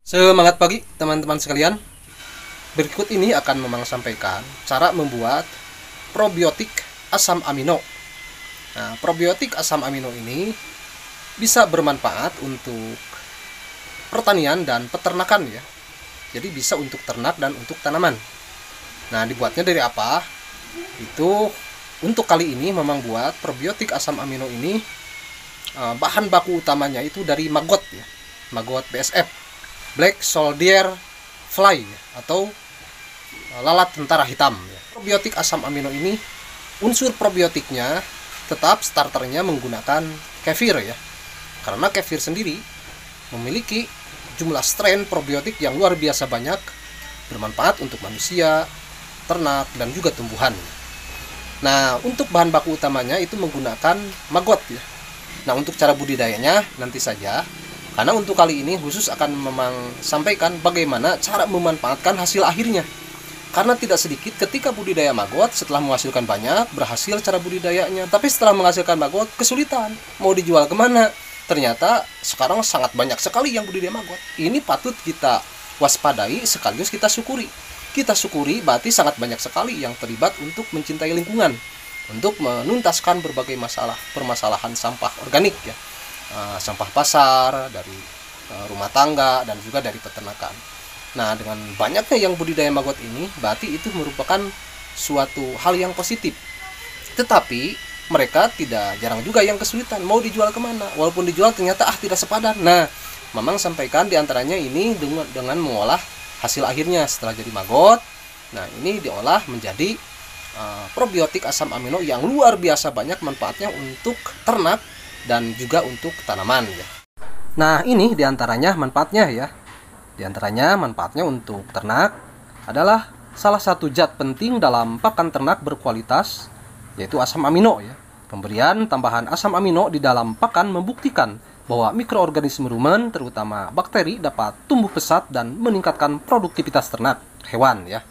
Semangat pagi teman-teman sekalian. Berikut ini akan memang sampaikan cara membuat probiotik asam amino. Nah, probiotik asam amino ini bisa bermanfaat untuk pertanian dan peternakan ya. Jadi bisa untuk ternak dan untuk tanaman. Nah, dibuatnya dari apa? Itu untuk kali ini memang buat probiotik asam amino ini bahan baku utamanya itu dari maggot ya. Maggot BSF, Black Soldier Fly atau lalat tentara hitam. Probiotik asam amino ini unsur probiotiknya tetap starternya menggunakan kefir ya. Karena kefir sendiri memiliki jumlah strain probiotik yang luar biasa banyak, bermanfaat untuk manusia, ternak, dan juga tumbuhan. Nah, untuk bahan baku utamanya itu menggunakan maggot ya. Nah, untuk cara budidayanya nanti saja. Karena untuk kali ini khusus akan memang sampaikan bagaimana cara memanfaatkan hasil akhirnya. Karena tidak sedikit ketika budidaya maggot setelah menghasilkan banyak, berhasil cara budidayanya. Tapi setelah menghasilkan maggot, kesulitan. Mau dijual kemana? Ternyata sekarang sangat banyak sekali yang budidaya maggot. Ini patut kita waspadai sekaligus kita syukuri. Kita syukuri berarti sangat banyak sekali yang terlibat untuk mencintai lingkungan. Untuk menuntaskan berbagai permasalahan sampah organik ya. Sampah pasar, dari rumah tangga, dan juga dari peternakan. Nah, dengan banyaknya yang budidaya maggot ini, berarti itu merupakan suatu hal yang positif. Tetapi, mereka jarang juga yang kesulitan, mau dijual kemana. Walaupun dijual ternyata tidak sepadan. Nah, memang sampaikan diantaranya ini dengan mengolah hasil akhirnya setelah jadi maggot. Nah, ini diolah menjadi probiotik asam amino yang luar biasa banyak manfaatnya untuk ternak dan juga untuk tanaman ya. Nah, ini diantaranya manfaatnya ya. Diantaranya manfaatnya untuk ternak adalah salah satu zat penting dalam pakan ternak berkualitas, yaitu asam amino ya. Pemberian tambahan asam amino di dalam pakan membuktikan bahwa mikroorganisme rumen, terutama bakteri, dapat tumbuh pesat dan meningkatkan produktivitas ternak hewan ya.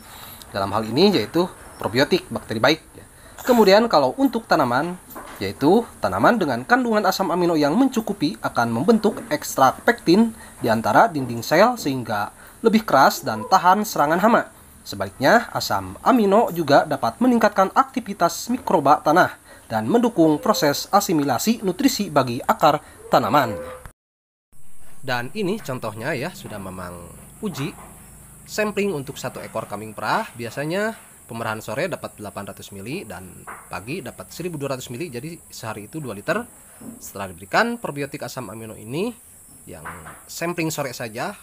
Dalam hal ini yaitu probiotik, bakteri baik ya. Kemudian kalau untuk tanaman, yaitu tanaman dengan kandungan asam amino yang mencukupi akan membentuk ekstrak pektin di antara dinding sel sehingga lebih keras dan tahan serangan hama. Sebaliknya, asam amino juga dapat meningkatkan aktivitas mikroba tanah dan mendukung proses asimilasi nutrisi bagi akar tanaman. Dan ini contohnya ya, sudah memang uji sampling untuk satu ekor kambing perah. Biasanya pemerahan sore dapat 800 ml dan pagi dapat 1200 ml, jadi sehari itu 2 liter. Setelah diberikan probiotik asam amino ini, yang sampling sore saja,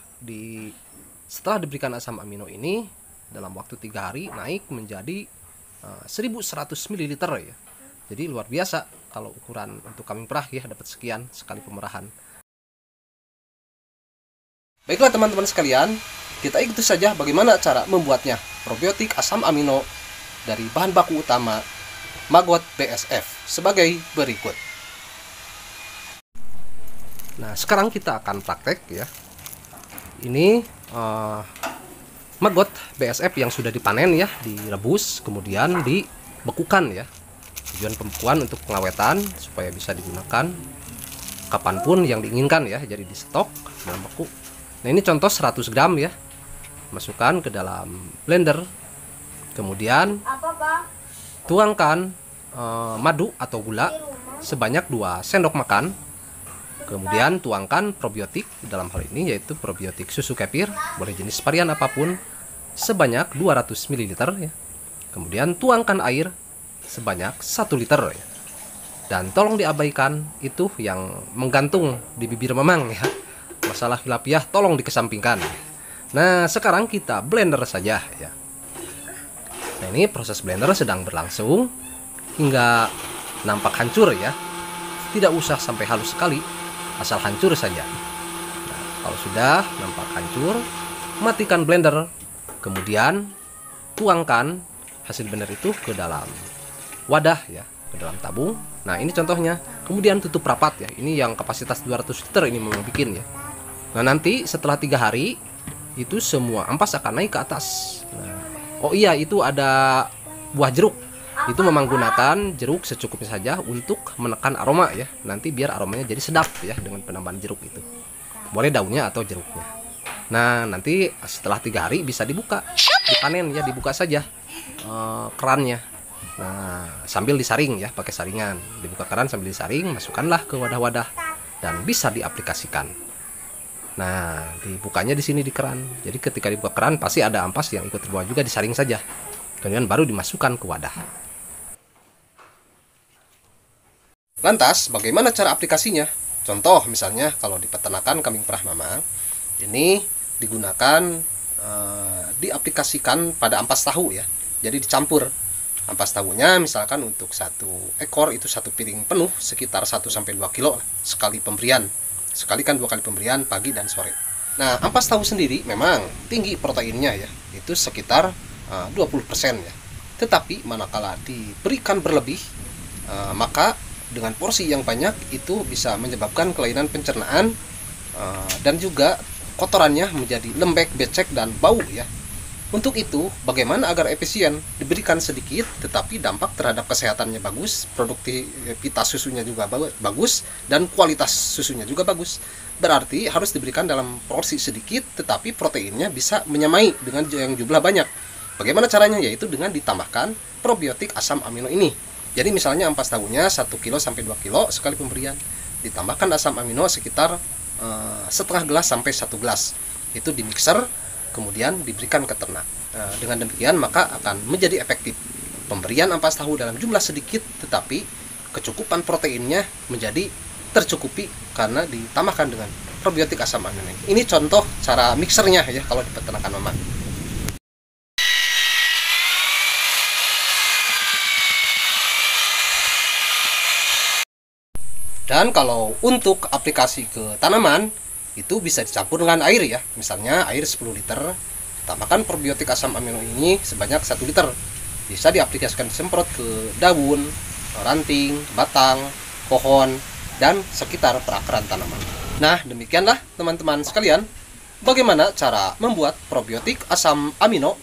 setelah diberikan asam amino ini, dalam waktu 3 hari naik menjadi 1100 ml ya. Jadi luar biasa kalau ukuran untuk kambing perah ya, dapat sekian sekali pemerahan. Baiklah teman-teman sekalian, kita ikuti saja bagaimana cara membuatnya. Probiotik asam amino dari bahan baku utama maggot BSF sebagai berikut. Nah, sekarang kita akan praktek ya. Ini maggot BSF yang sudah dipanen ya, direbus kemudian dibekukan ya. Tujuan pembekuan untuk pengawetan supaya bisa digunakan kapanpun yang diinginkan ya. Jadi di stok dalam beku. Nah, ini contoh 100 gram ya. Masukkan ke dalam blender, kemudian tuangkan madu atau gula sebanyak 2 sendok makan, kemudian tuangkan probiotik, dalam hal ini yaitu probiotik susu kefir, boleh jenis varian apapun, sebanyak 200 ml ya. Kemudian tuangkan air sebanyak 1 liter ya. Dan tolong diabaikan itu yang menggantung di bibir memang ya. Masalah hilapiah tolong dikesampingkan. Nah, sekarang kita blender saja ya. Nah, ini proses blender sedang berlangsung hingga nampak hancur ya. Tidak usah sampai halus sekali, asal hancur saja. Nah, kalau sudah nampak hancur, matikan blender. Kemudian tuangkan hasil blender itu ke dalam wadah ya, ke dalam tabung. Nah, ini contohnya. Kemudian tutup rapat ya. Ini yang kapasitas 200 liter ini mau bikin ya. Nah, nanti setelah 3 hari itu semua ampas akan naik ke atas. Nah, oh iya, itu ada buah jeruk. Itu memang gunakan jeruk secukupnya saja untuk menekan aroma ya. Nanti biar aromanya jadi sedap ya dengan penambahan jeruk itu. Boleh daunnya atau jeruknya. Nah, nanti setelah 3 hari bisa dibuka, dipanen ya, dibuka saja kerannya. Nah, sambil disaring ya, pakai saringan. Dibuka keran sambil disaring, masukkanlah ke wadah-wadah dan bisa diaplikasikan. Nah, dibukanya di sini di keran. Jadi ketika dibuka keran pasti ada ampas yang ikut terbawa juga, disaring saja. Kemudian baru dimasukkan ke wadah. Lantas, bagaimana cara aplikasinya? Contoh misalnya kalau di peternakan kambing perah mama, ini digunakan diaplikasikan pada ampas tahu ya. Jadi dicampur ampas tahunya, misalkan untuk 1 ekor itu 1 piring penuh sekitar 1-2 kilo sekali pemberian. Sekali kan 2 kali pemberian, pagi dan sore. Nah, ampas tahu sendiri memang tinggi proteinnya ya, itu sekitar 20% ya. Tetapi manakala diberikan berlebih, maka dengan porsi yang banyak itu bisa menyebabkan kelainan pencernaan dan juga kotorannya menjadi lembek, becek, dan bau ya. Untuk itu, bagaimana agar efisien? Diberikan sedikit, tetapi dampak terhadap kesehatannya bagus, produktivitas susunya juga bagus, dan kualitas susunya juga bagus. Berarti harus diberikan dalam porsi sedikit, tetapi proteinnya bisa menyamai dengan yang jumlah banyak. Bagaimana caranya? Yaitu dengan ditambahkan probiotik asam amino ini. Jadi misalnya ampas tahunya 1 kilo sampai 2 kilo sekali pemberian. Ditambahkan asam amino sekitar setengah gelas sampai 1 gelas. Itu di mixer, kemudian diberikan ke ternak. Dengan demikian maka akan menjadi efektif. Pemberian ampas tahu dalam jumlah sedikit, tetapi kecukupan proteinnya menjadi tercukupi karena ditambahkan dengan probiotik asam amino. Ini contoh cara mixernya ya kalau di peternakan mama. Dan kalau untuk aplikasi ke tanaman, itu bisa dicampur dengan air ya. Misalnya air 10 liter, tambahkan probiotik asam amino ini sebanyak 1 liter. Bisa diaplikasikan disemprot ke daun, ranting, batang, pohon, dan sekitar perakaran tanaman. Nah, demikianlah teman-teman sekalian, bagaimana cara membuat probiotik asam amino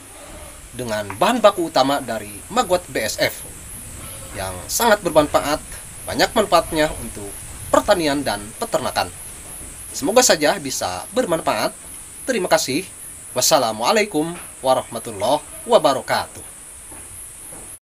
dengan bahan baku utama dari Maggot BSF yang sangat bermanfaat, banyak manfaatnya untuk pertanian dan peternakan. Semoga saja bisa bermanfaat. Terima kasih. Wassalamualaikum warahmatullahi wabarakatuh.